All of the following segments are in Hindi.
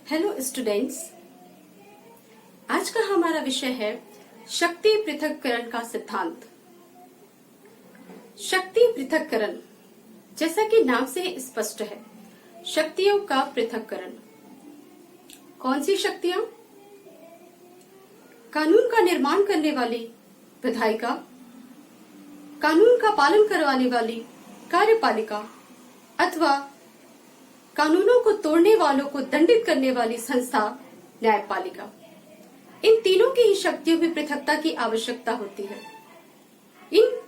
हेलो स्टूडेंट्स, आज का हमारा विषय है शक्ति पृथक्करण का सिद्धांत। शक्ति पृथक्करण, जैसा कि नाम से ही स्पष्ट है, शक्तियों का पृथक्करण। कौन सी शक्तियां? कानून का निर्माण करने वाली विधायिका, कानून का पालन करवाने वाली कार्यपालिका अथवा कानूनों को तोड़ने वालों को दंडित करने वाली संस्था न्यायपालिका। इन तीनों की ही शक्तियों में पृथकता की आवश्यकता होती है। इन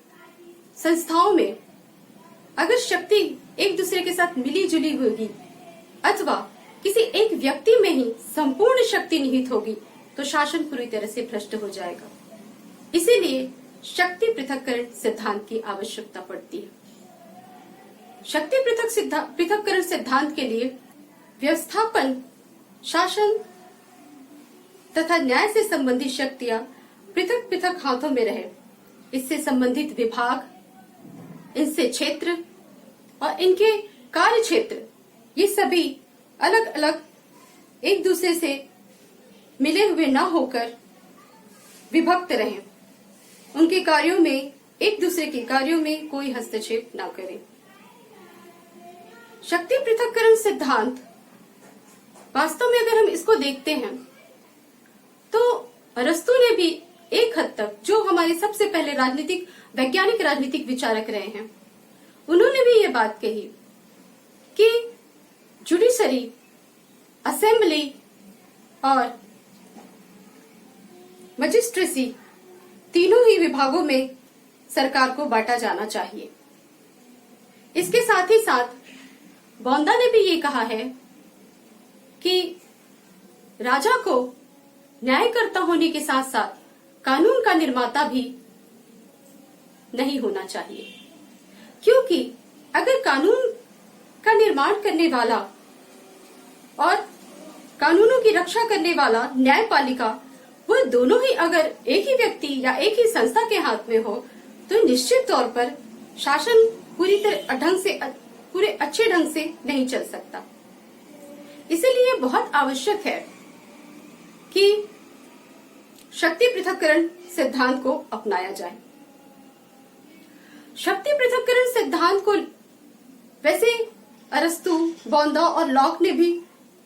संस्थाओं में अगर शक्ति एक दूसरे के साथ मिली जुली होगी अथवा किसी एक व्यक्ति में ही संपूर्ण शक्ति निहित होगी तो शासन पूरी तरह से भ्रष्ट हो जाएगा। इसीलिए शक्ति पृथक्करण सिद्धांत की आवश्यकता पड़ती है। शक्ति पृथक्करण सिद्धांत के लिए व्यवस्थापन, शासन तथा न्याय से संबंधित शक्तियां पृथक पृथक हाथों में रहे, इससे संबंधित विभाग, इनसे क्षेत्र और इनके कार्य क्षेत्र, ये सभी अलग अलग एक दूसरे से मिले हुए न होकर विभक्त रहें। उनके कार्यों में, एक दूसरे के कार्यों में कोई हस्तक्षेप न करें। शक्ति पृथक्करण सिद्धांत वास्तव में अगर हम इसको देखते हैं तो अरस्तु ने भी एक हद तक, जो हमारे सबसे पहले वैज्ञानिक राजनीतिक विचारक रहे हैं, उन्होंने भी ये बात कही कि जुडिशरी, असेंबली और मजिस्ट्रेसी तीनों ही विभागों में सरकार को बांटा जाना चाहिए। इसके साथ ही साथ बौंदा ने भी ये कहा है कि राजा को न्यायकर्ता होने के साथ साथ कानून का निर्माता भी नहीं होना चाहिए, क्योंकि अगर कानून का निर्माण करने वाला और कानूनों की रक्षा करने वाला न्यायपालिका, वो दोनों ही अगर एक ही व्यक्ति या एक ही संस्था के हाथ में हो तो निश्चित तौर पर शासन पूरे अच्छे ढंग से नहीं चल सकता। इसीलिए बहुत आवश्यक है कि शक्ति पृथक्करण सिद्धांत को अपनाया जाए। शक्ति पृथक्करण सिद्धांत को वैसे अरस्तु, बौंदा और लॉक ने भी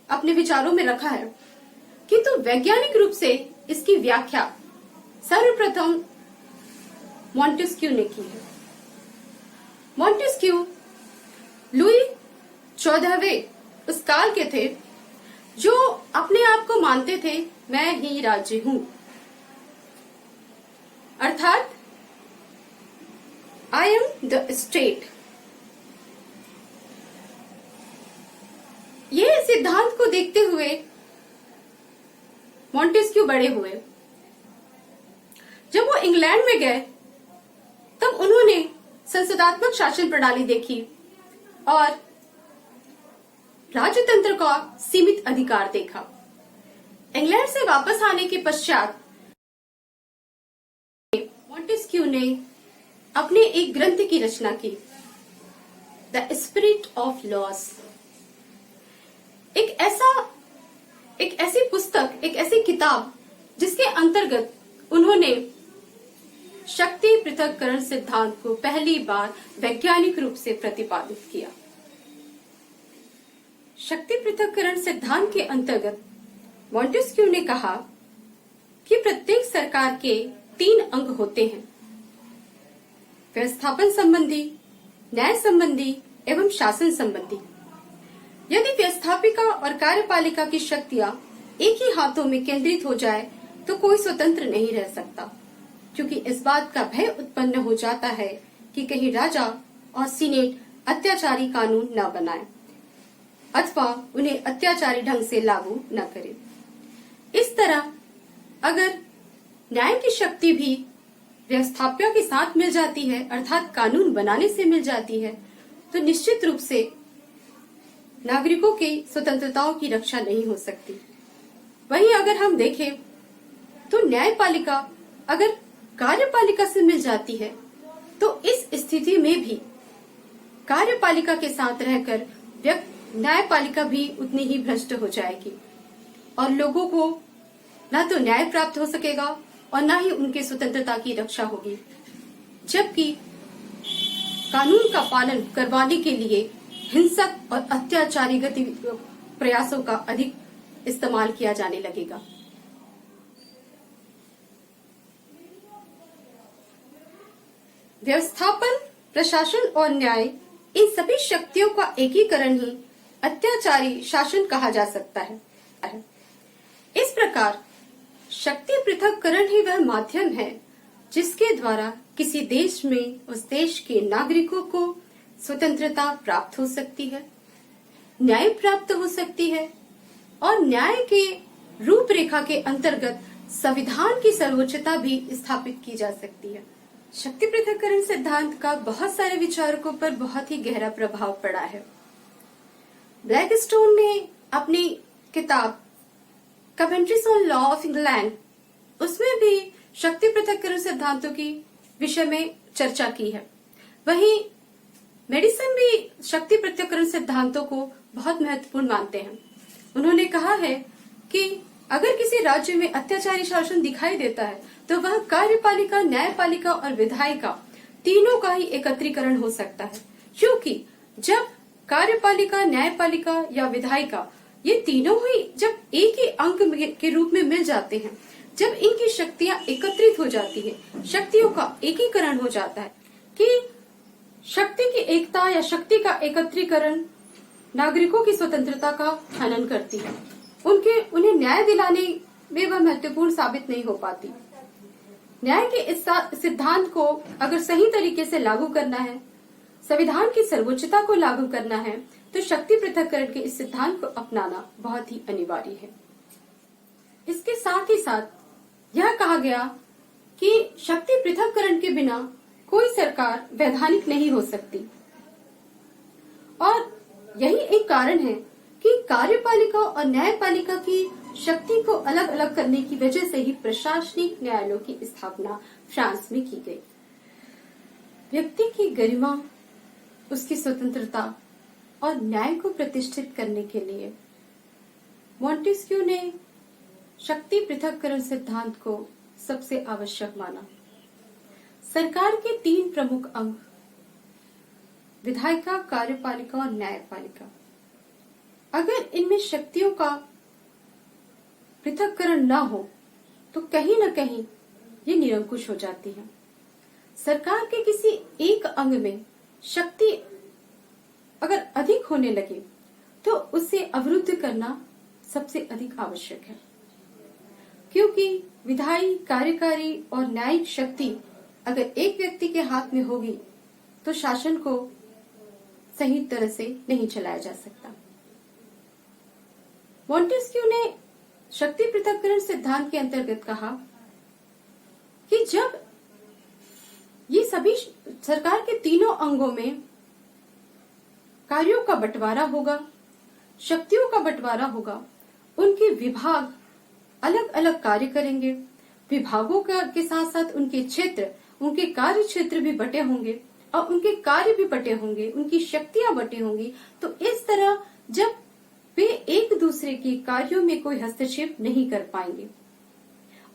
अपने विचारों में रखा है, किंतु वैज्ञानिक रूप से इसकी व्याख्या सर्वप्रथम मॉन्टेस्क्यू ने की है। मॉन्टेस्क्यू लुई 14वें उस काल के थे जो अपने आप को मानते थे मैं ही राज्य हूं, अर्थात आई एम द स्टेट। ये सिद्धांत को देखते हुए मॉन्टेस्क्यू बड़े हुए। जब वो इंग्लैंड में गए तब उन्होंने संसदात्मक शासन प्रणाली देखी और राजतंत्र का सीमित अधिकार देखा। इंग्लैंड से वापस आने के पश्चात मॉन्टेस्क्यू ने अपने एक ग्रंथ की रचना की, द स्पिरिट ऑफ लॉस। एक ऐसी पुस्तक, एक ऐसी किताब जिसके अंतर्गत उन्होंने शक्ति पृथक्करण सिद्धांत को पहली बार वैज्ञानिक रूप से प्रतिपादित किया। शक्ति पृथक्करण सिद्धांत के अंतर्गत मॉन्टेस्क्यू ने कहा कि प्रत्येक सरकार के 3 अंग होते हैं: व्यवस्थापन संबंधी, न्याय संबंधी एवं शासन संबंधी। यदि व्यवस्थापिका और कार्यपालिका की शक्तियां एक ही हाथों में केंद्रित हो जाए तो कोई स्वतंत्र नहीं रह सकता, क्योंकि इस बात का भय उत्पन्न हो जाता है कि कहीं राजा और सीनेट अत्याचारी कानून न बनाए अथवा उन्हें अत्याचारी ढंग से लागू न करे। इस तरह अगर न्याय की शक्ति भी व्यवस्थापिका के साथ मिल जाती है, अर्थात कानून बनाने से मिल जाती है, तो निश्चित रूप से नागरिकों की स्वतंत्रताओं की रक्षा नहीं हो सकती। वहीं अगर हम देखें तो न्यायपालिका अगर कार्यपालिका से मिल जाती है तो इस स्थिति में भी कार्यपालिका के साथ रहकर न्यायपालिका भी उतनी ही भ्रष्ट हो जाएगी, और लोगों को ना तो न्याय प्राप्त हो सकेगा और ना ही उनकी स्वतंत्रता की रक्षा होगी, जबकि कानून का पालन करवाने के लिए हिंसक और अत्याचारी प्रयासों का अधिक इस्तेमाल किया जाने लगेगा। व्यवस्थापन, प्रशासन और न्याय, इन सभी शक्तियों का एकीकरण ही अत्याचारी शासन कहा जा सकता है। इस प्रकार शक्ति पृथक्करण ही वह माध्यम है जिसके द्वारा किसी देश में उस देश के नागरिकों को स्वतंत्रता प्राप्त हो सकती है, न्याय प्राप्त हो सकती है और न्याय के रूपरेखा के अंतर्गत संविधान की सर्वोच्चता भी स्थापित की जा सकती है। शक्ति पृथक्करण सिद्धांत का बहुत सारे विचारकों पर बहुत ही गहरा प्रभाव पड़ा है। ब्लैकस्टोन ने अपनी किताब commentaries on law of England, उसमें भी शक्ति पृथक्करण सिद्धांतों की विषय में चर्चा की है। वहीं मेडिसन भी शक्ति पृथक्करण सिद्धांतों को बहुत महत्वपूर्ण मानते हैं। उन्होंने कहा है कि अगर किसी राज्य में अत्याचारी शासन दिखाई देता है तो वह कार्यपालिका, न्यायपालिका और विधायिका तीनों का ही एकत्रीकरण हो सकता है, क्योंकि जब कार्यपालिका, न्यायपालिका या विधायिका ये तीनों ही जब एक ही अंग के रूप में मिल जाते हैं, जब इनकी शक्तियां एकत्रित हो जाती है, शक्तियों का एकीकरण हो जाता है कि शक्ति की एकता या शक्ति का एकत्रीकरण नागरिकों की स्वतंत्रता का हनन करती है। उन्हें न्याय दिलाने में वह महत्वपूर्ण साबित नहीं हो पाती। न्याय के इस सिद्धांत को अगर सही तरीके से लागू करना है, संविधान की सर्वोच्चता को लागू करना है, तो शक्ति पृथक्करण के इस सिद्धांत को अपनाना बहुत ही अनिवार्य है। इसके साथ ही साथ यह कहा गया कि शक्ति पृथक्करण के बिना कोई सरकार वैधानिक नहीं हो सकती और यही एक कारण है कि कार्यपालिका और न्यायपालिका की शक्ति को अलग अलग करने की वजह से ही प्रशासनिक न्यायालयों की स्थापना फ्रांस में की गई। व्यक्ति की गरिमा, उसकी स्वतंत्रता और न्याय को प्रतिष्ठित करने के लिए मॉन्टेस्क्यू ने शक्ति पृथक्करण सिद्धांत को सबसे आवश्यक माना। सरकार के 3 प्रमुख अंग, विधायिका, कार्यपालिका और न्यायपालिका, अगर इनमें शक्तियों का पृथक्करण न हो तो कहीं न कहीं ये निरंकुश हो जाती है। सरकार के किसी एक अंग में शक्ति अगर अधिक होने लगे तो उसे अवरुद्ध करना सबसे अधिक आवश्यक है, क्योंकि विधायी, कार्यकारी और न्यायिक शक्ति अगर एक व्यक्ति के हाथ में होगी तो शासन को सही तरह से नहीं चलाया जा सकता। मॉन्टेस्क्यू ने शक्ति पृथक्करण सिद्धांत के अंतर्गत कहा कि जब ये सभी सरकार के तीनों अंगों में कार्यों का बंटवारा होगा, शक्तियों का बंटवारा होगा, उनके विभाग अलग अलग कार्य करेंगे, विभागों के साथ साथ उनके क्षेत्र, उनके कार्य क्षेत्र भी बटे होंगे और उनके कार्य भी बटे होंगे, उनकी शक्तियां बटे होंगी। तो इस तरह जब वे एक दूसरे के कार्यों में कोई हस्तक्षेप नहीं कर पाएंगे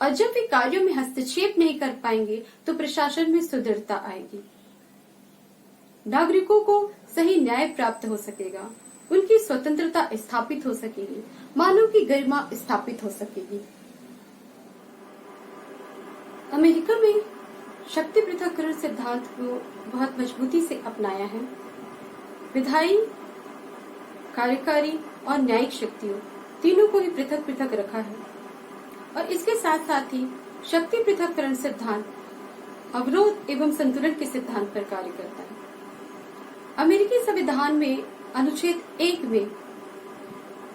और जब वे कार्यों में हस्तक्षेप नहीं कर पाएंगे तो प्रशासन में सुदृढ़ता आएगी, नागरिकों को सही न्याय प्राप्त हो सकेगा, उनकी स्वतंत्रता स्थापित हो सकेगी, मानव की गरिमा स्थापित हो सकेगी। अमेरिका में शक्ति पृथक्करण सिद्धांत को बहुत मजबूती से अपनाया है। विधायी, कार्यकारी और न्यायिक शक्तियों तीनों को ही पृथक पृथक रखा है और इसके साथ साथ ही शक्ति पृथक्करण सिद्धांत अवरोध एवं संतुलन के सिद्धांत पर कार्य करता है। अमेरिकी संविधान में अनुच्छेद 1 में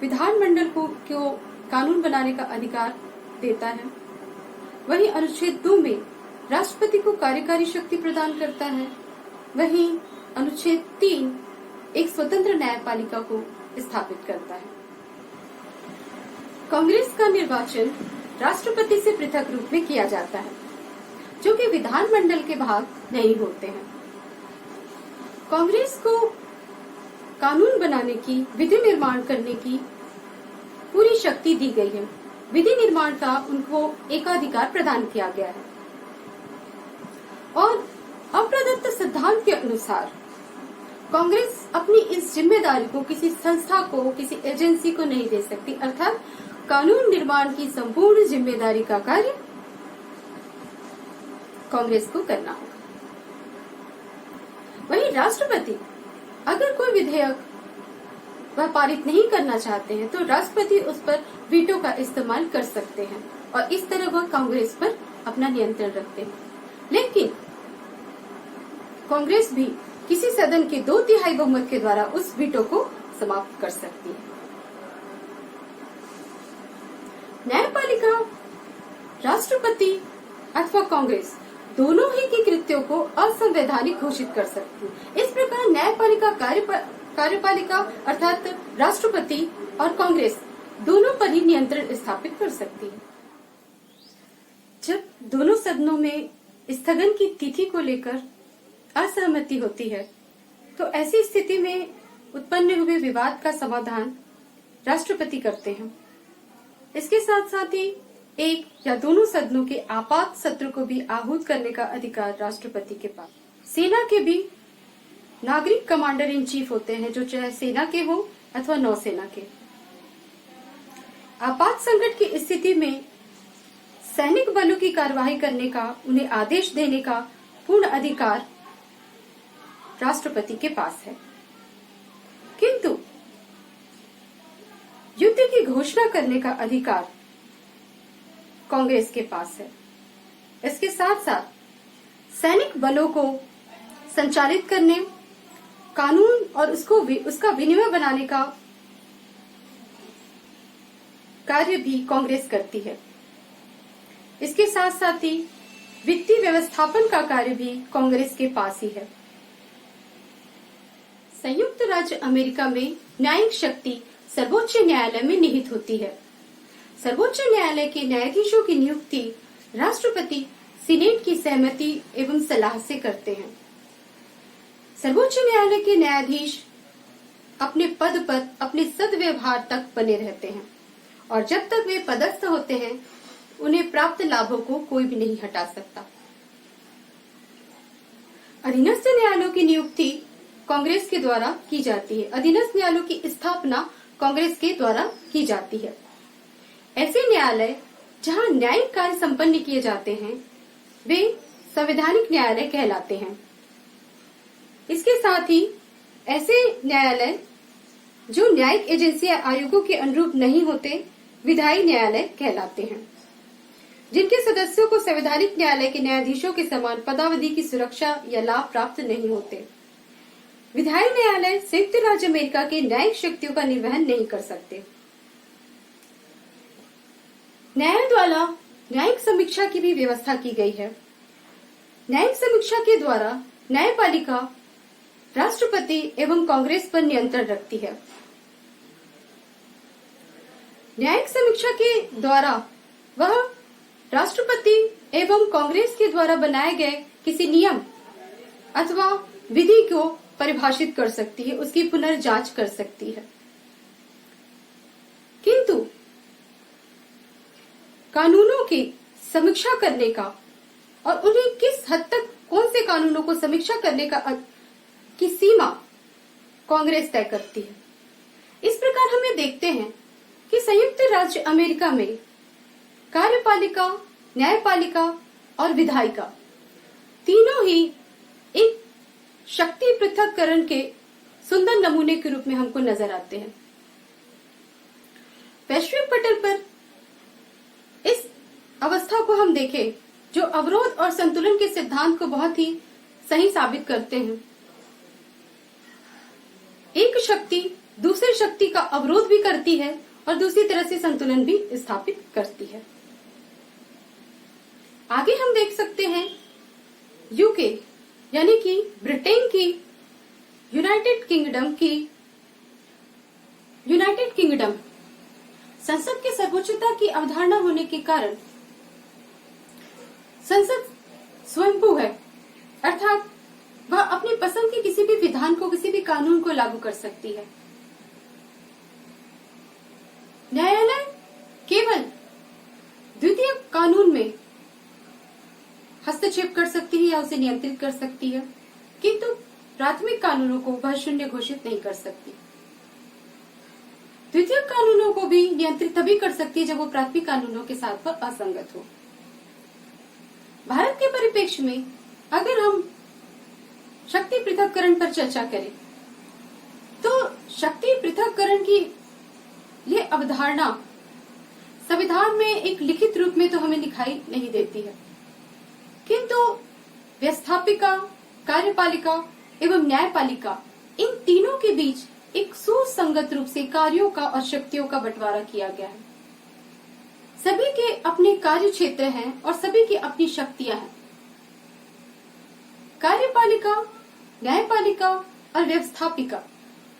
विधानमंडल को कानून बनाने का अधिकार देता है, वहीं अनुच्छेद 2 में राष्ट्रपति को कार्यकारी शक्ति प्रदान करता है, वहीं अनुच्छेद 3 एक स्वतंत्र न्यायपालिका को स्थापित करता है। कांग्रेस का निर्वाचन राष्ट्रपति से पृथक रूप में किया जाता है, जो कि विधानमंडल के भाग नहीं होते हैं। कांग्रेस को कानून बनाने की, विधि निर्माण करने की पूरी शक्ति दी गई है। विधि निर्माण का उनको एकाधिकार प्रदान किया गया है और अप्रदत्त सिद्धांत के अनुसार कांग्रेस अपनी इस जिम्मेदारी को किसी संस्था को, किसी एजेंसी को नहीं दे सकती, अर्थात कानून निर्माण की संपूर्ण जिम्मेदारी का कार्य कांग्रेस को करना होगा। वहीं राष्ट्रपति अगर कोई विधेयक वह पारित नहीं करना चाहते हैं तो राष्ट्रपति उस पर वीटो का इस्तेमाल कर सकते हैं और इस तरह वह कांग्रेस पर अपना नियंत्रण रखते हैं। लेकिन कांग्रेस भी किसी सदन के 2/3 बहुमत के द्वारा उस वीटो को समाप्त कर सकती है। न्यायपालिका राष्ट्रपति अथवा कांग्रेस दोनों ही के कृत्यों को असंवैधानिक घोषित कर सकती है। इस प्रकार न्यायपालिका कार्यपालिका अर्थात राष्ट्रपति और कांग्रेस दोनों पर ही नियंत्रण स्थापित कर सकती है। जब दोनों सदनों में स्थगन की तिथि को लेकर असहमति होती है तो ऐसी स्थिति में उत्पन्न हुए विवाद का समाधान राष्ट्रपति करते हैं। इसके साथ साथ ही एक या दोनों सदनों के आपात सत्र को भी आहूत करने का अधिकार राष्ट्रपति के पास। सेना के भी नागरिक कमांडर इन चीफ होते हैं, जो चाहे सेना के हो अथवा नौसेना के। आपात संकट की स्थिति में सैनिक बलों की कार्यवाही करने का, उन्हें आदेश देने का पूर्ण अधिकार राष्ट्रपति के पास है, किंतु युद्ध की घोषणा करने का अधिकार कांग्रेस के पास है। इसके साथ साथ सैनिक बलों को संचालित करने, कानून और उसका विनिमय बनाने का कार्य भी कांग्रेस करती है। इसके साथ साथ ही वित्तीय व्यवस्थापन का कार्य भी कांग्रेस के पास ही है। संयुक्त राज्य अमेरिका में न्यायिक शक्ति सर्वोच्च न्यायालय में निहित होती है। सर्वोच्च न्यायालय के न्यायाधीशों की नियुक्ति राष्ट्रपति सीनेट की सहमति एवं सलाह से करते हैं। सर्वोच्च न्यायालय के न्यायाधीश अपने पद पर अपने सद्व्यवहार तक बने रहते हैं और जब तक वे पदस्थ होते हैं उन्हें प्राप्त लाभों को कोई भी नहीं हटा सकता। अधीनस्थ न्यायालयों की नियुक्ति कांग्रेस के द्वारा की जाती है। अधीनस्थ न्यायालयों की स्थापना कांग्रेस के द्वारा की जाती है। ऐसे न्यायालय जहां न्यायिक कार्य संपन्न किए जाते हैं वे संवैधानिक न्यायालय कहलाते हैं। इसके साथ ही ऐसे न्यायालय जो न्यायिक एजेंसी या आयोगों के अनुरूप नहीं होते विधायी न्यायालय कहलाते हैं, जिनके सदस्यों को संवैधानिक न्यायालय के न्यायाधीशों के समान पदावधि की सुरक्षा या लाभ प्राप्त नहीं होते। विधायी न्यायालय संयुक्त राज्य अमेरिका के न्यायिक शक्तियों का निर्वहन नहीं कर सकते। न्यायालय द्वारा न्यायिक समीक्षा की भी व्यवस्था की गई है। न्यायिक समीक्षा के द्वारा न्यायपालिका राष्ट्रपति एवं कांग्रेस पर नियंत्रण रखती है। न्यायिक समीक्षा के द्वारा वह राष्ट्रपति एवं कांग्रेस के द्वारा बनाए गए किसी नियम अथवा विधि को परिभाषित कर सकती है, उसकी पुनर्जांच कर सकती है। किंतु कानूनों की समीक्षा करने का और उन्हें किस हद तक कौन से कानूनों को समीक्षा करने की सीमा कांग्रेस तय करती है। इस प्रकार हमें देखते हैं कि संयुक्त राज्य अमेरिका में कार्यपालिका, न्यायपालिका और विधायिका तीनों ही एक शक्ति पृथक्करण के सुंदर नमूने के रूप में हमको नजर आते हैं। वैश्विक पटल पर इस अवस्था को हम देखें जो अवरोध और संतुलन के सिद्धांत को बहुत ही सही साबित करते हैं। एक शक्ति दूसरी शक्ति का अवरोध भी करती है और दूसरी तरह से संतुलन भी स्थापित करती है। आगे हम देख सकते हैं यूके यानी कि ब्रिटेन की यूनाइटेड किंगडम संसद की सर्वोच्चता की अवधारणा होने के कारण संसद स्वयंभू है, अर्थात वह अपनी पसंद के किसी भी विधान को, किसी भी कानून को लागू कर सकती है। न्यायालय केवल द्वितीय कानून में हस्तक्षेप कर सकती है या उसे नियंत्रित कर सकती है, किंतु प्राथमिक कानूनों को वह शून्य घोषित नहीं कर सकती। द्वितीय कानूनों को भी नियंत्रित तभी कर सकती है जब वो प्राथमिक कानूनों के साथ वह असंगत हो। भारत के परिप्रेक्ष्य में अगर हम शक्ति पृथक्करण पर चर्चा करें तो शक्ति पृथक्करण की ये अवधारणा संविधान में एक लिखित रूप में तो हमें दिखाई नहीं देती है, किंतु व्यवस्थापिका, कार्यपालिका एवं न्यायपालिका इन तीनों के बीच एक सुसंगत रूप से कार्यों का और शक्तियों का बंटवारा किया गया है। सभी के अपने कार्य क्षेत्र हैं और सभी की अपनी शक्तियां हैं। कार्यपालिका, न्यायपालिका और व्यवस्थापिका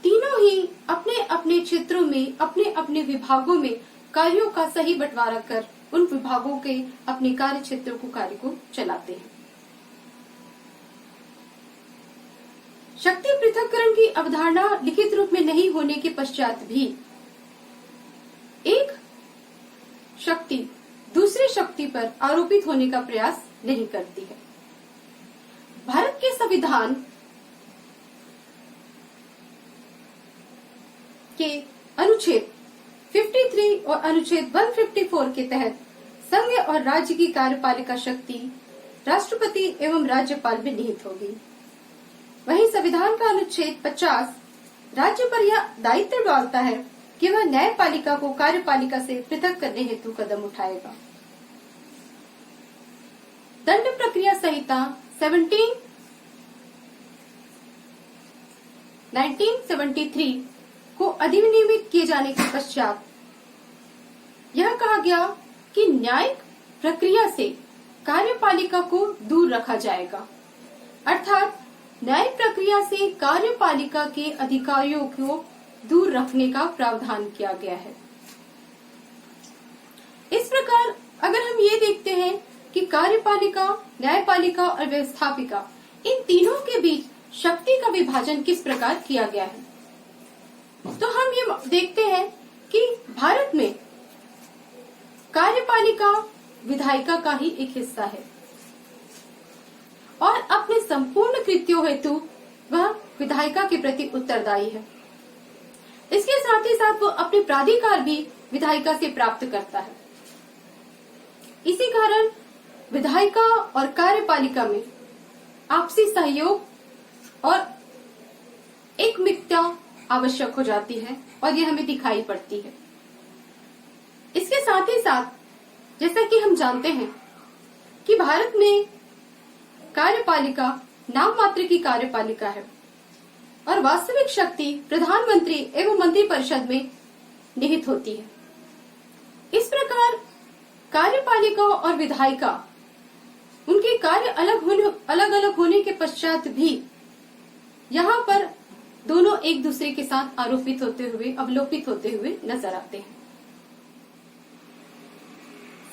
तीनों ही अपने अपने क्षेत्रों में, अपने अपने विभागों में कार्यों का सही बंटवारा कर उन विभागों के अपने कार्य क्षेत्रों को चलाते हैं। शक्ति पृथक्करण की अवधारणा लिखित रूप में नहीं होने के पश्चात भी एक शक्ति दूसरी शक्ति पर आरोपित होने का प्रयास नहीं करती है। भारत के संविधान के अनुच्छेद 53 और अनुच्छेद 154 के तहत संघ और राज्य की कार्यपालिका शक्ति राष्ट्रपति एवं राज्यपाल में निहित होगी। वहीं संविधान का अनुच्छेद 50 राज्य पर यह दायित्व डालता है कि वह न्यायपालिका को कार्यपालिका से पृथक करने हेतु कदम उठाएगा। दंड प्रक्रिया संहिता 1973 को अधिनियमित किए जाने के पश्चात यह कहा गया कि न्यायिक प्रक्रिया से कार्यपालिका को दूर रखा जाएगा, अर्थात न्यायिक प्रक्रिया से कार्यपालिका के अधिकारियों को दूर रखने का प्रावधान किया गया है। इस प्रकार अगर हम ये देखते हैं कि कार्यपालिका, न्यायपालिका और व्यवस्थापिका इन तीनों के बीच शक्ति का विभाजन किस प्रकार किया गया है, तो हम ये देखते हैं कि भारत में कार्यपालिका विधायिका का ही एक हिस्सा है और अपने संपूर्ण कृत्यों हेतु वह विधायिका के प्रति उत्तरदायी है। इसके साथ ही साथ वो अपने प्राधिकार भी विधायिका से प्राप्त करता है। इसी कारण विधायिका और कार्यपालिका में आपसी सहयोग और एकमिकता आवश्यक हो जाती है और ये हमें दिखाई पड़ती है। इसके साथ ही साथ जैसा कि हम जानते हैं कि भारत में कार्यपालिका नाम मात्र की कार्यपालिका है और वास्तविक शक्ति प्रधानमंत्री एवं मंत्रिपरिषद में निहित होती है। इस प्रकार कार्यपालिका और विधायिका उनके कार्य अलग अलग होने के पश्चात भी यहाँ पर दोनों एक दूसरे के साथ आरोपित होते हुए, अवलोपित होते हुए नजर आते हैं।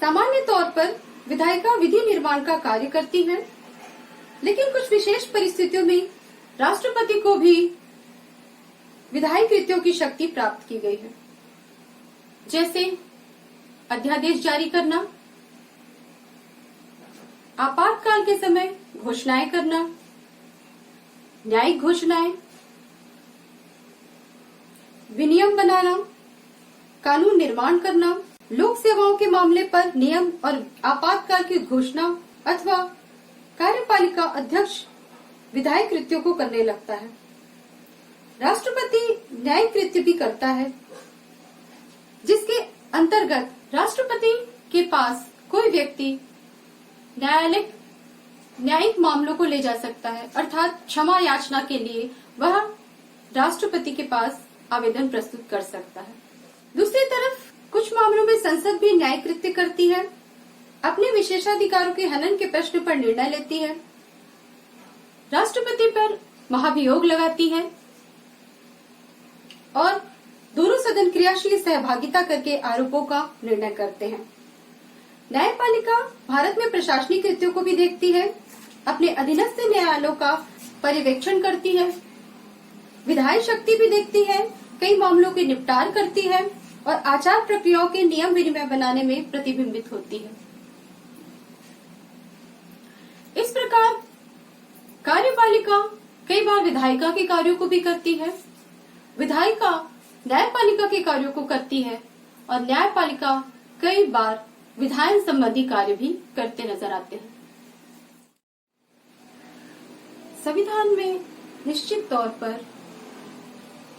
सामान्य तौर पर विधायिका विधि निर्माण का कार्य करती है, लेकिन कुछ विशेष परिस्थितियों में राष्ट्रपति को भी विधायी कृत्यों की शक्ति प्राप्त की गई है, जैसे अध्यादेश जारी करना, आपातकाल के समय घोषणाएं करना, न्यायिक घोषणाएं, विनियम बनाना, कानून निर्माण करना, लोक सेवाओं के मामले पर नियम और आपातकाल की घोषणा अथवा कार्यपालिका अध्यक्ष विधायी कृत्यों को करने लगता है। राष्ट्रपति न्यायिक कृत्य भी करता है, जिसके अंतर्गत राष्ट्रपति के पास कोई व्यक्ति न्यायिक मामलों को ले जा सकता है, अर्थात क्षमा याचना के लिए वह राष्ट्रपति के पास आवेदन प्रस्तुत कर सकता है। दूसरी तरफ कुछ मामलों में संसद भी न्यायिक कृत्य करती है, अपने विशेषाधिकारों के हनन के प्रश्न पर निर्णय लेती है, राष्ट्रपति पर महाभियोग लगाती है और दोनों सदन क्रियाशील सहभागिता करके आरोपों का निर्णय करते हैं। न्यायपालिका भारत में प्रशासनिक कृत्यों को भी देखती है, अपने अधीनस्थ न्यायालयों का पर्यवेक्षण करती है, विधायी शक्ति भी देखती है, कई मामलों के निपटार करती है और आचार प्रक्रियाओं के नियम विनिमय बनाने में प्रतिबिंबित होती है। इस प्रकार कार्यपालिका कई बार विधायिका के कार्यों को भी करती है, विधायिका न्यायपालिका के कार्यों को करती है और न्यायपालिका कई बार विधायन संबंधी कार्य भी करते नजर आते हैं। संविधान में निश्चित तौर पर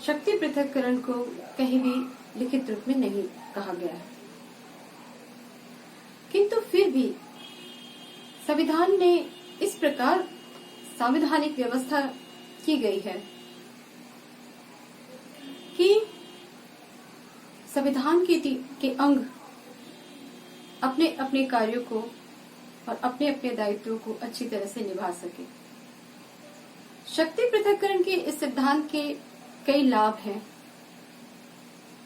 शक्ति पृथक्करण को कहीं भी लिखित रूप में नहीं कहा गया है, किंतु फिर भी संविधान ने इस प्रकार संवैधानिक व्यवस्था की गई है कि संविधान के अंग अपने अपने कार्यों को और अपने अपने दायित्वों को अच्छी तरह से निभा सके। शक्ति पृथक्करण के इस सिद्धांत के कई लाभ हैं।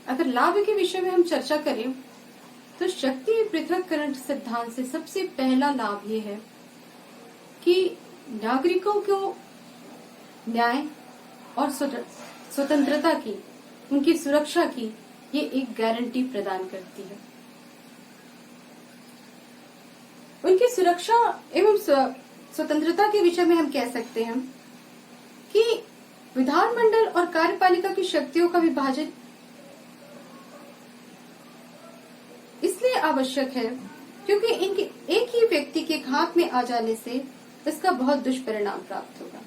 अगर लाभ के विषय में हम चर्चा करें तो शक्ति पृथक्करण सिद्धांत से सबसे पहला लाभ ये है कि नागरिकों को न्याय और स्वतंत्रता की, उनकी सुरक्षा की ये एक गारंटी प्रदान करती है। उनकी सुरक्षा एवं स्वतंत्रता के विषय में हम कह सकते हैं कि विधानमंडल और कार्यपालिका की शक्तियों का विभाजन इसलिए आवश्यक है क्योंकि इनके एक ही व्यक्ति के हाथ में आ जाने से इसका बहुत दुष्परिणाम प्राप्त होगा।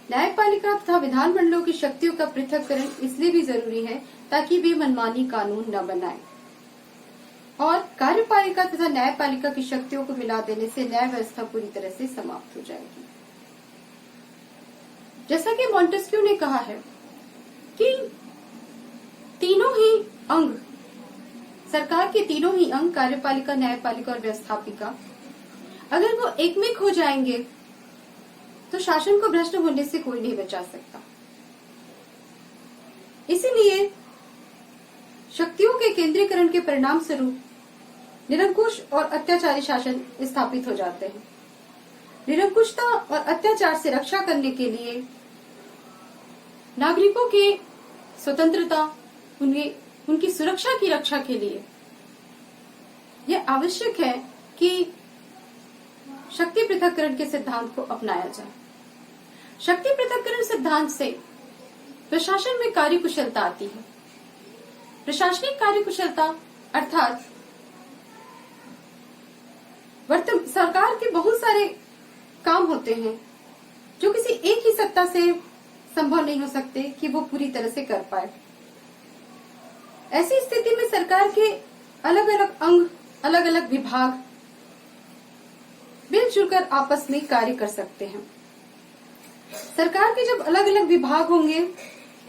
न्यायपालिका तथा विधानमंडलों की शक्तियों का पृथक्करण इसलिए भी जरूरी है ताकि वे मनमानी कानून न बनाएं और कार्यपालिका तथा न्यायपालिका की शक्तियों को मिला देने से न्याय व्यवस्था पूरी तरह से समाप्त हो जाएगी। जैसा कि मॉन्टेस्क्यू ने कहा है कि तीनों ही अंग, सरकार के तीनों ही अंग कार्यपालिका, न्यायपालिका और व्यवस्थापिका अगर वो एकमिक हो जाएंगे तो शासन को भ्रष्ट होने से कोई नहीं बचा सकता। इसीलिए शक्तियों के केंद्रीकरण के परिणाम स्वरूप निरंकुश और अत्याचारी शासन स्थापित हो जाते हैं। निरंकुशता और अत्याचार से रक्षा करने के लिए नागरिकों के स्वतंत्रता, उनकी सुरक्षा की रक्षा के लिए यह आवश्यक है कि शक्ति पृथक्करण के सिद्धांत को अपनाया जाए। शक्ति पृथक्करण सिद्धांत से प्रशासन में कार्यकुशलता आती है। प्रशासनिक कार्यकुशलता अर्थात सरकार के बहुत सारे काम होते हैं जो किसी एक ही सत्ता से संभव नहीं हो सकते कि वो पूरी तरह से कर पाए। ऐसी स्थिति में सरकार के अलग अलग अंग, अलग अलग विभाग मिलजुल कर आपस में कार्य कर सकते हैं। सरकार के जब अलग अलग विभाग होंगे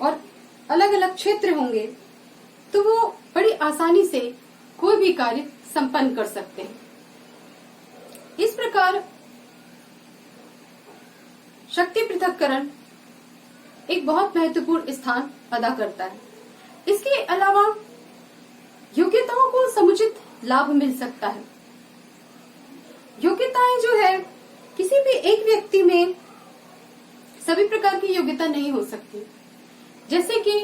और अलग अलग क्षेत्र होंगे तो वो बड़ी आसानी से कोई भी कार्य संपन्न कर सकते हैं। इस प्रकार शक्ति पृथक्करण एक बहुत महत्वपूर्ण स्थान अदा करता है। इसके अलावा योग्यताओं को समुचित लाभ मिल सकता है। योग्यताएं जो है, किसी भी एक व्यक्ति में सभी प्रकार की योग्यता नहीं हो सकती। जैसे कि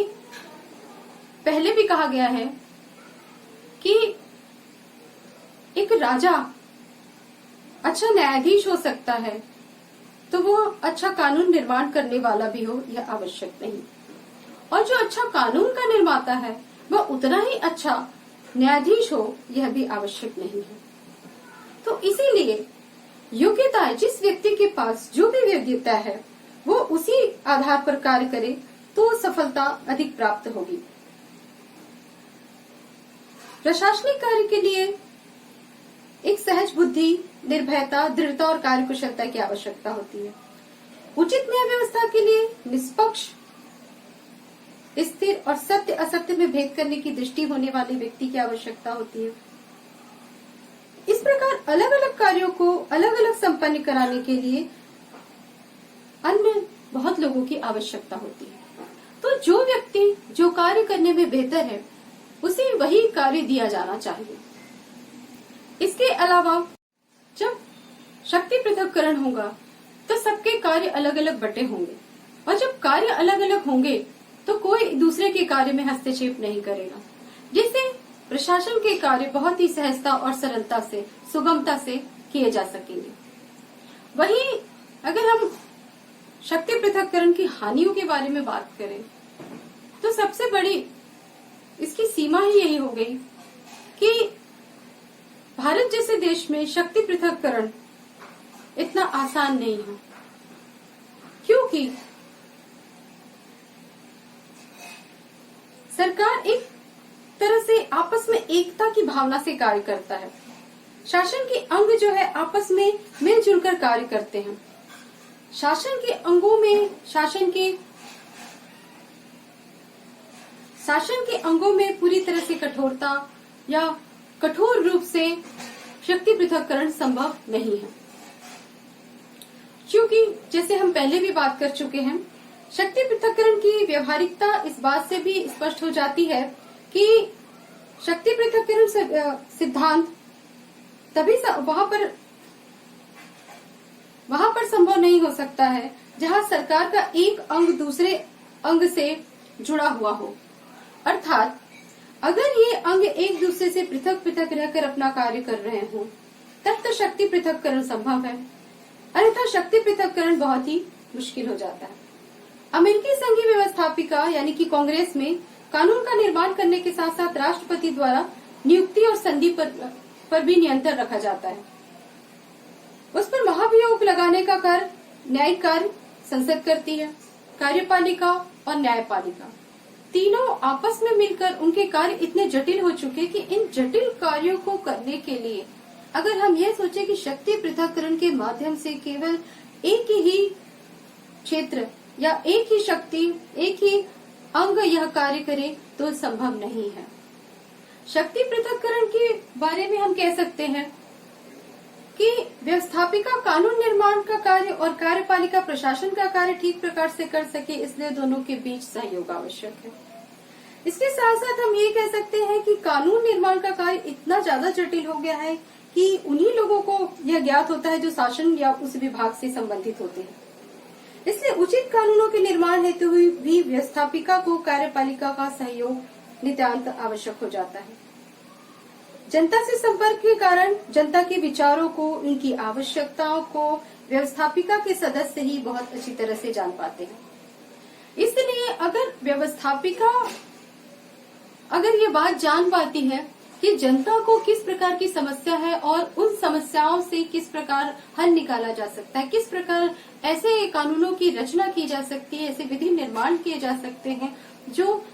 पहले भी कहा गया है कि एक राजा अच्छा न्यायाधीश हो सकता है तो वो अच्छा कानून निर्माण करने वाला भी हो, यह आवश्यक नहीं। और जो अच्छा कानून का निर्माता है वह उतना ही अच्छा न्यायाधीश हो, यह भी आवश्यक नहीं है। तो इसीलिए योग्यता, जिस व्यक्ति के पास जो भी योग्यता है वो उसी आधार पर कार्य करे तो सफलता अधिक प्राप्त होगी। प्रशासनिक कार्य के लिए एक सहज बुद्धि, निर्भयता, दृढ़ता और कार्यकुशलता की आवश्यकता होती है। उचित न्याय व्यवस्था के लिए निष्पक्ष, स्थिर और सत्य असत्य में भेद करने की दृष्टि होने वाले व्यक्ति की आवश्यकता होती है। इस प्रकार अलग अलग कार्यों को अलग अलग संपन्न कराने के लिए अन्य बहुत लोगों की आवश्यकता होती है। तो जो व्यक्ति जो कार्य करने में बेहतर है उसे वही कार्य दिया जाना चाहिए। इसके अलावा जब शक्ति पृथक्करण होगा तो सबके कार्य अलग अलग बटे होंगे और जब कार्य अलग अलग होंगे तो कोई दूसरे के कार्य में हस्तक्षेप नहीं करेगा। जिससे प्रशासन के कार्य बहुत ही सहजता और सरलता से, सुगमता से किए जा सकेंगे। वहीं अगर हम शक्ति पृथक्करण की हानियों के बारे में बात करें तो सबसे बड़ी इसकी सीमा ही यही हो गई कि भारत जैसे देश में शक्ति पृथक्करण इतना आसान नहीं है, क्योंकि सरकार एक तरह से आपस में एकता की भावना से कार्य करता है। शासन के अंग जो है आपस में मिलजुल कर कार्य करते हैं। शासन के अंगों में पूरी तरह से कठोरता या कठोर रूप से शक्ति पृथक्करण संभव नहीं है, क्योंकि जैसे हम पहले भी बात कर चुके हैं, शक्ति पृथक्करण की व्यवहारिकता इस बात से भी स्पष्ट हो जाती है कि शक्ति पृथक्करण सिद्धांत तभी वहां पर संभव नहीं हो सकता है जहां सरकार का एक अंग दूसरे अंग से जुड़ा हुआ हो। अर्थात अगर ये अंग एक दूसरे से पृथक पृथक रहकर अपना कार्य कर रहे हो तब तो शक्ति पृथक्करण संभव है, अन्यथा शक्ति पृथक्करण बहुत ही मुश्किल हो जाता है। अमेरिकी संघीय व्यवस्थापिका यानी कि कांग्रेस में कानून का निर्माण करने के साथ साथ राष्ट्रपति द्वारा नियुक्ति और संधि पर भी नियंत्रण रखा जाता है। उस पर महाभियोग लगाने का कार्य न्यायिक कार्य संसद करती है। कार्यपालिका और न्यायपालिका तीनों आपस में मिलकर उनके कार्य इतने जटिल हो चुके कि इन जटिल कार्यों को करने के लिए अगर हम ये सोचे कि शक्ति पृथक्करण के माध्यम से केवल एक ही क्षेत्र या एक ही शक्ति, एक ही अंग यह कार्य करे तो संभव नहीं है। शक्ति पृथक्करण के बारे में हम कह सकते हैं कि व्यवस्थापिका कानून निर्माण का कार्य और कार्यपालिका प्रशासन का कार्य ठीक प्रकार से कर सके, इसलिए दोनों के बीच सहयोग आवश्यक है। इसके साथ साथ हम ये कह सकते हैं कि कानून निर्माण का कार्य इतना ज्यादा जटिल हो गया है कि उन्हीं लोगों को यह ज्ञात होता है जो शासन या उस विभाग से संबंधित होते हैं। इसलिए उचित कानूनों के निर्माण हेतु भी व्यवस्थापिका को कार्यपालिका का सहयोग नितांत आवश्यक हो जाता है। जनता से संपर्क के कारण जनता के विचारों को, उनकी आवश्यकताओं को व्यवस्थापिका के सदस्य ही बहुत अच्छी तरह से जान पाते हैं। इसलिए अगर व्यवस्थापिका ये बात जान पाती है कि जनता को किस प्रकार की समस्या है और उन समस्याओं से किस प्रकार हल निकाला जा सकता है, किस प्रकार ऐसे कानूनों की रचना की जा सकती है, ऐसे विधि निर्माण किए जा सकते हैं जो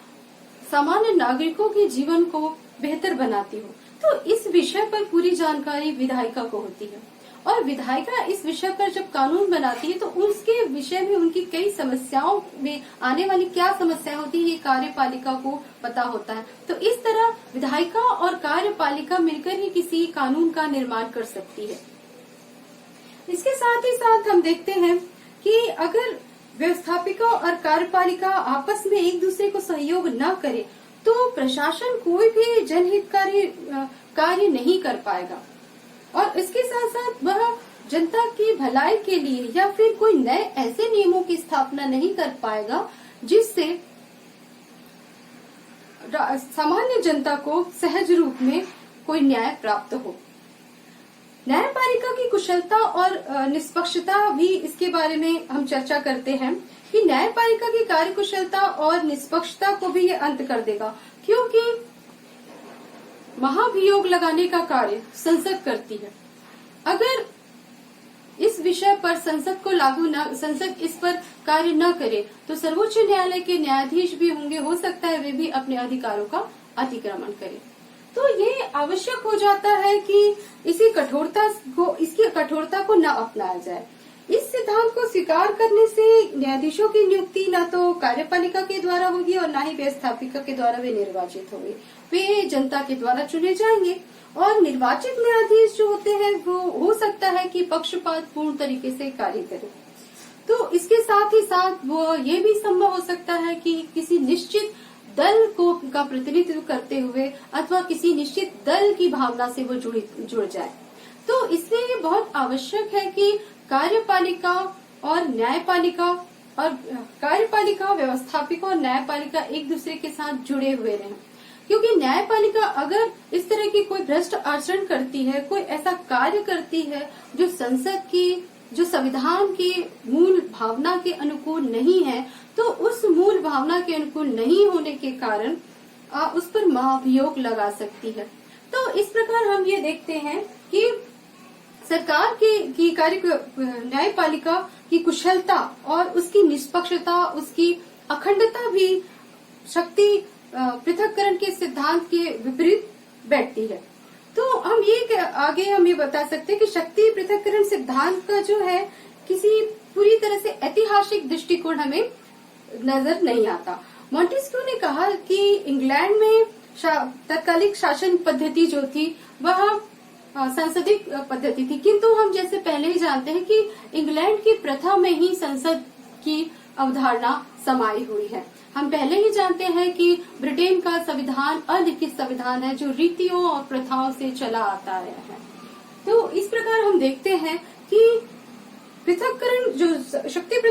सामान्य नागरिकों के जीवन को बेहतर बनाती हो, तो इस विषय पर पूरी जानकारी विधायिका को होती है। और विधायिका इस विषय पर जब कानून बनाती है तो उसके विषय में उनकी कई समस्याओं में आने वाली क्या समस्या होती है ये कार्यपालिका को पता होता है। तो इस तरह विधायिका और कार्यपालिका मिलकर ही किसी कानून का निर्माण कर सकती है। इसके साथ ही साथ हम देखते हैं कि अगर व्यवस्थापिका और कार्यपालिका आपस में एक दूसरे को सहयोग न करे तो प्रशासन कोई भी जनहितकारी कार्य नहीं कर पाएगा और इसके साथ साथ वह जनता की भलाई के लिए या फिर कोई नए ऐसे नियमों की स्थापना नहीं कर पाएगा जिससे सामान्य जनता को सहज रूप में कोई न्याय प्राप्त हो। न्यायपालिका की कुशलता और निष्पक्षता भी इसके बारे में हम चर्चा करते हैं कि न्यायपालिका की कार्यकुशलता और निष्पक्षता को भी ये अंत कर देगा, क्योंकि महाभियोग लगाने का कार्य संसद करती है। अगर इस विषय पर संसद इस पर कार्य न करे तो सर्वोच्च न्यायालय के न्यायाधीश भी होंगे, हो सकता है वे भी अपने अधिकारों का अतिक्रमण करें। तो ये आवश्यक हो जाता है कि इसकी कठोरता को न अपनाया जाए। इस सिद्धांत को स्वीकार करने से न्यायाधीशों की नियुक्ति न तो कार्यपालिका के द्वारा होगी और न ही व्यवस्थापिका के द्वारा वे निर्वाचित होंगे, वे जनता के द्वारा चुने जाएंगे। और निर्वाचित न्यायाधीश जो होते हैं वो हो सकता है कि पक्षपात पूर्ण तरीके से कार्य करें। तो इसके साथ ही साथ वो ये भी संभव हो सकता है कि किसी निश्चित दल का प्रतिनिधित्व करते हुए अथवा किसी निश्चित दल की भावना से वो जुड़ जाए। तो इसलिए ये बहुत आवश्यक है कि कार्यपालिका और व्यवस्थापिका और न्यायपालिका एक दूसरे के साथ जुड़े हुए रहें, क्योंकि न्यायपालिका अगर इस तरह की कोई भ्रष्ट आचरण करती है, कोई ऐसा कार्य करती है जो संसद की, जो संविधान की मूल भावना के अनुकूल नहीं है, तो उस मूल भावना के अनुकूल नहीं होने के कारण उस पर महाभियोग लगा सकती है। तो इस प्रकार हम ये देखते हैं कि सरकार की न्यायपालिका की कुशलता और उसकी निष्पक्षता, उसकी अखंडता भी शक्ति पृथक्करण के सिद्धांत के विपरीत बैठती है। तो हम ये बता सकते हैं कि शक्ति पृथक्करण सिद्धांत का जो है किसी पूरी तरह से ऐतिहासिक दृष्टिकोण हमें नजर नहीं आता। मॉन्टेस्क्यू ने कहा कि इंग्लैंड में तत्कालिक शासन पद्धति जो थी वह संसदीय पद्धति थी, किंतु हम जैसे पहले ही जानते हैं कि इंग्लैंड की प्रथा में ही संसद की अवधारणा समाई हुई है। हम पहले ही जानते हैं कि ब्रिटेन का संविधान अलिखित संविधान है जो रीतियों और प्रथाओं से चला आता आया है। तो इस प्रकार हम देखते हैं कि पृथक्करण जो शक्ति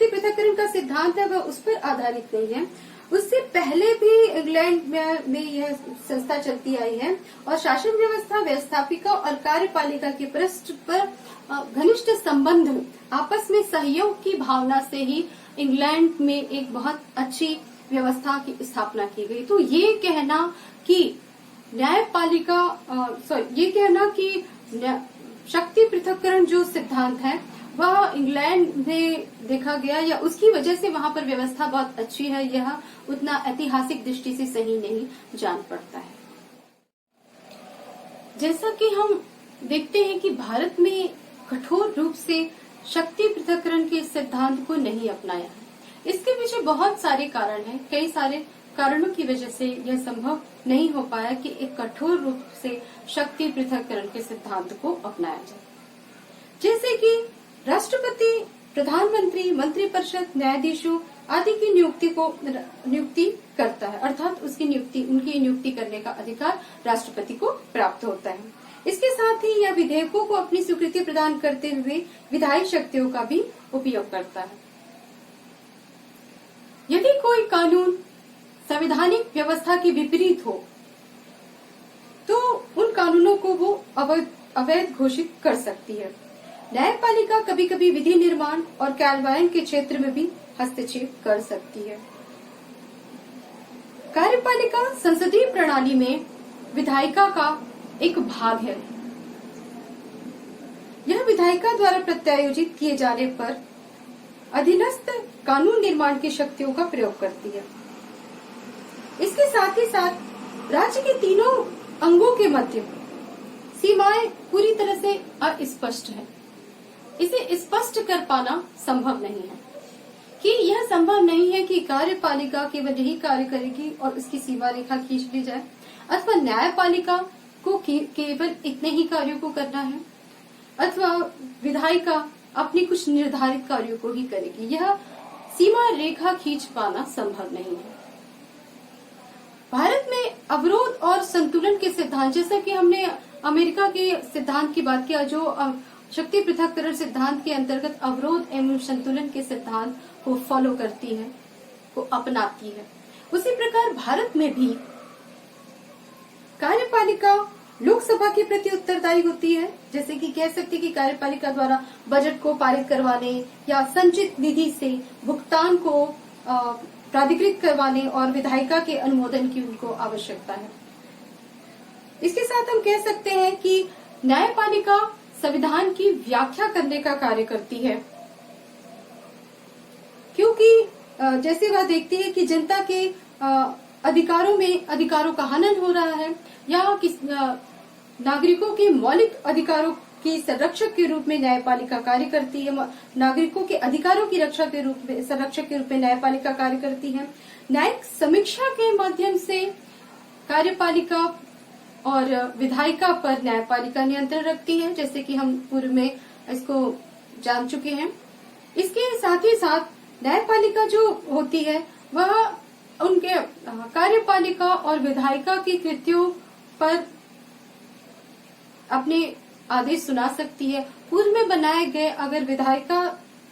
पृथक्करण का सिद्धांत है वह उस पर आधारित नहीं है। उससे पहले भी इंग्लैंड में यह संस्था चलती आई है और शासन व्यवस्था, व्यवस्थापिका और कार्यपालिका के परस्पर घनिष्ठ संबंध, आपस में सहयोग की भावना से ही इंग्लैंड में एक बहुत अच्छी व्यवस्था की स्थापना की गई। तो ये कहना कि शक्ति पृथक्करण जो सिद्धांत है वह इंग्लैंड में देखा गया या उसकी वजह से वहां पर व्यवस्था बहुत अच्छी है, यह उतना ऐतिहासिक दृष्टि से सही नहीं जान पड़ता है। जैसा कि हम देखते हैं कि भारत में कठोर रूप से शक्ति पृथक्करण के सिद्धांत को नहीं अपनाया है। इसके पीछे बहुत सारे कारण हैं। कई सारे कारणों की वजह से यह संभव नहीं हो पाया कि एक कठोर रूप से शक्ति पृथक्करण के सिद्धांत को अपनाया जाए। जैसे कि राष्ट्रपति, प्रधानमंत्री, मंत्रिपरिषद, न्यायाधीशों आदि की नियुक्ति करता है, अर्थात उनकी नियुक्ति करने का अधिकार राष्ट्रपति को प्राप्त होता है। इसके साथ ही यह विधेयकों को अपनी स्वीकृति प्रदान करते हुए विधायी शक्तियों का भी उपयोग करता है। यदि कोई कानून संवैधानिक व्यवस्था के विपरीत हो तो उन कानूनों को वो अवैध घोषित कर सकती है। न्यायपालिका कभी कभी विधि निर्माण और कार्यान्वयन के क्षेत्र में भी हस्तक्षेप कर सकती है। कार्यपालिका संसदीय प्रणाली में विधायिका का एक भाग है। यह विधायिका द्वारा प्रत्यायोजित किए जाने पर अधीनस्थ कानून निर्माण की शक्तियों का प्रयोग करती है। इसके साथ ही साथ राज्य के तीनों अंगों के मध्य सीमाएं पूरी तरह से अस्पष्ट है। इसे स्पष्ट कर पाना संभव नहीं है कि यह संभव नहीं है कि कार्यपालिका केवल यही कार्य करेगी और उसकी सीमा रेखा खींच ली जाए, अथवा न्यायपालिका को केवल इतने ही कार्यों को करना है, अथवा विधायिका अपनी कुछ निर्धारित कार्यों को ही करेगी। यह सीमा रेखा खींच पाना संभव नहीं है। भारत में अवरोध और संतुलन के सिद्धांत, जैसा कि हमने अमेरिका के सिद्धांत की बात किया जो शक्ति पृथक्करण सिद्धांत के अंतर्गत अवरोध एवं संतुलन के सिद्धांत को फॉलो करती है, को अपनाती है, उसी प्रकार भारत में भी कार्यपालिका लोकसभा के प्रति उत्तरदायी होती है। जैसे कि कह सकते कि कार्यपालिका द्वारा बजट को पारित करवाने या संचित निधि से भुगतान को प्राधिकृत करवाने और विधायिका के अनुमोदन की उनको आवश्यकता है। इसके साथ हम कह सकते हैं कि न्यायपालिका संविधान की व्याख्या करने का कार्य करती है, क्योंकि जैसे वह देखती है कि जनता के अधिकारों का हनन हो रहा है या नागरिकों के मौलिक अधिकारों की संरक्षक के रूप में न्यायपालिका कार्य करती है। नागरिकों के अधिकारों की रक्षा के रूप में संरक्षक के रूप में न्यायपालिका कार्य करती है। न्यायिक समीक्षा के माध्यम से कार्यपालिका और विधायिका पर न्यायपालिका नियंत्रण रखती है, जैसे कि हम पूर्व में इसको जान चुके हैं। इसके साथ ही साथ न्यायपालिका जो होती है वह उनके कार्यपालिका और विधायिका की कृत्यों पर अपने आदेश सुना सकती है। पूर्व में बनाए गए अगर विधायिका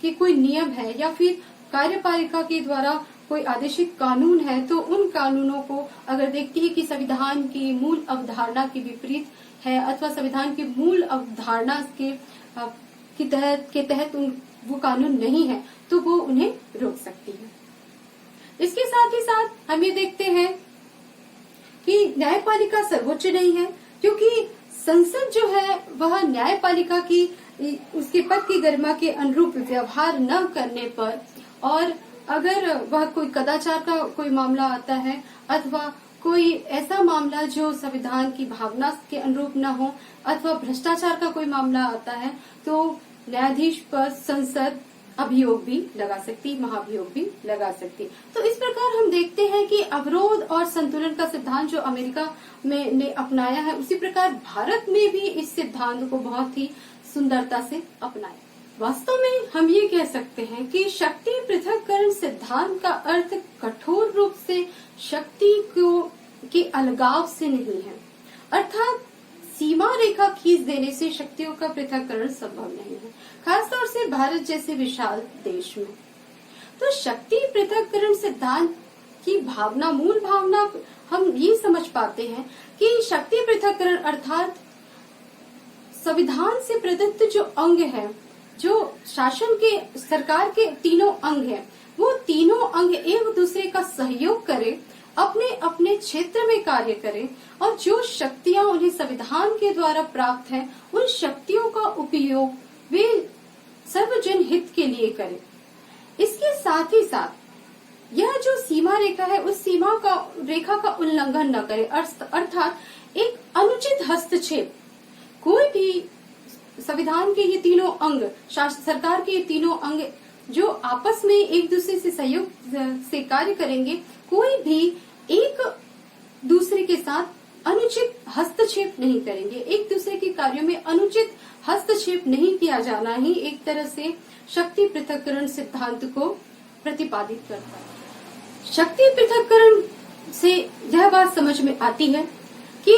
के कोई नियम है या फिर कार्यपालिका के द्वारा कोई आदेशिक कानून है तो उन कानूनों को अगर देखती है कि संविधान की मूल अवधारणा के विपरीत है अथवा संविधान की मूल अवधारणा के तहत वो कानून नहीं है तो वो उन्हें रोक सकती है। इसके साथ ही साथ हम ये देखते हैं कि न्यायपालिका सर्वोच्च नहीं है, क्योंकि संसद जो है वह न्यायपालिका की उसके पद की गरिमा के अनुरूप व्यवहार न करने पर, और अगर वह कोई कदाचार का कोई मामला आता है अथवा कोई ऐसा मामला जो संविधान की भावना के अनुरूप न हो अथवा भ्रष्टाचार का कोई मामला आता है तो न्यायाधीश पर संसद अभियोग भी लगा सकती, महाभियोग भी लगा सकती। तो इस प्रकार हम देखते हैं कि अवरोध और संतुलन का सिद्धांत जो अमेरिका में ने अपनाया है, उसी प्रकार भारत में भी इस सिद्धांत को बहुत ही सुंदरता से अपनाया। वास्तव में हम ये कह सकते हैं कि शक्ति पृथक्करण सिद्धांत का अर्थ कठोर रूप से शक्ति के अलगाव से नहीं है, अर्थात सीमा रेखा खींच देने से शक्तियों का पृथक्करण संभव नहीं है, खासतौर से भारत जैसे विशाल देश में। तो शक्ति पृथक्करण सिद्धांत की भावना, मूल भावना हम ये समझ पाते हैं कि शक्ति पृथक्करण अर्थात संविधान से प्रदत्त जो अंग है, जो शासन के सरकार के तीनों अंग हैं, वो तीनों अंग एक दूसरे का सहयोग करें, अपने अपने क्षेत्र में कार्य करें और जो शक्तियां उन्हें संविधान के द्वारा प्राप्त हैं, उन शक्तियों का उपयोग वे सर्वजन हित के लिए करें। इसके साथ ही साथ यह जो सीमा रेखा है उस सीमा का रेखा का उल्लंघन न करे, अर्थात एक अनुचित हस्तक्षेप। कोई भी संविधान के ये तीनों अंग, सरकार के ये तीनों अंग जो आपस में एक दूसरे से सहयोग से कार्य करेंगे, कोई भी एक दूसरे के साथ अनुचित हस्तक्षेप नहीं करेंगे। एक दूसरे के कार्यों में अनुचित हस्तक्षेप नहीं किया जाना ही एक तरह से शक्ति पृथक्करण सिद्धांत को प्रतिपादित करता है। शक्ति पृथक्करण से यह बात समझ में आती है कि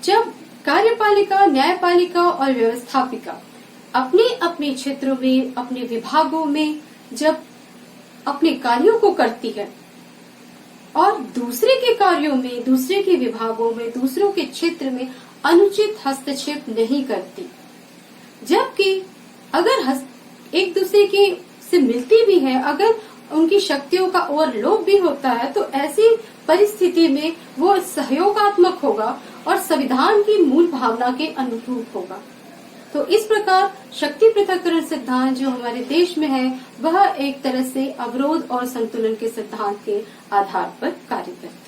जब कार्यपालिका, न्यायपालिका और व्यवस्थापिका अपने अपने क्षेत्रों में, अपने विभागों में जब अपने कार्यों को करती है और दूसरे के कार्यों में, दूसरे के विभागों में, दूसरों के क्षेत्र में अनुचित हस्तक्षेप नहीं करती, जबकि अगर एक दूसरे के से मिलती भी है, अगर उनकी शक्तियों का ओवरलोड भी होता है, तो ऐसी परिस्थिति में वो सहयोगात्मक होगा और संविधान की मूल भावना के अनुरूप होगा। तो इस प्रकार शक्ति पृथक्करण सिद्धांत जो हमारे देश में है वह एक तरह से अवरोध और संतुलन के सिद्धांत के आधार पर कार्य करता है।